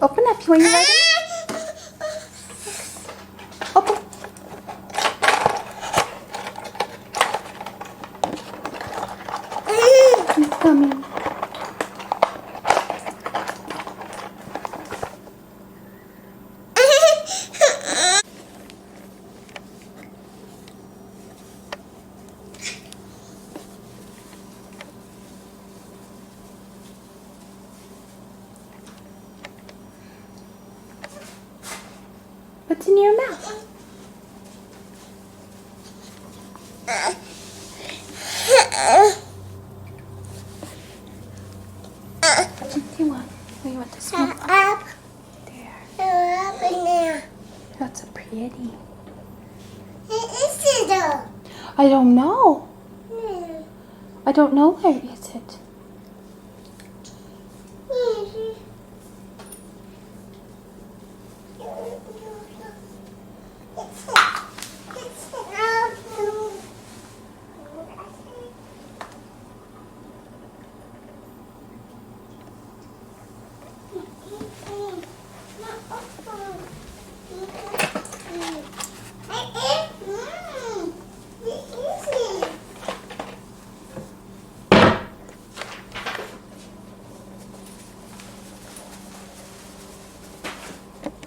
Open up. You want your vitamin? Open. He's coming. What's in your mouth? What do you want? What do you want to smell? There. That's so pretty. I don't know. I don't know where is it.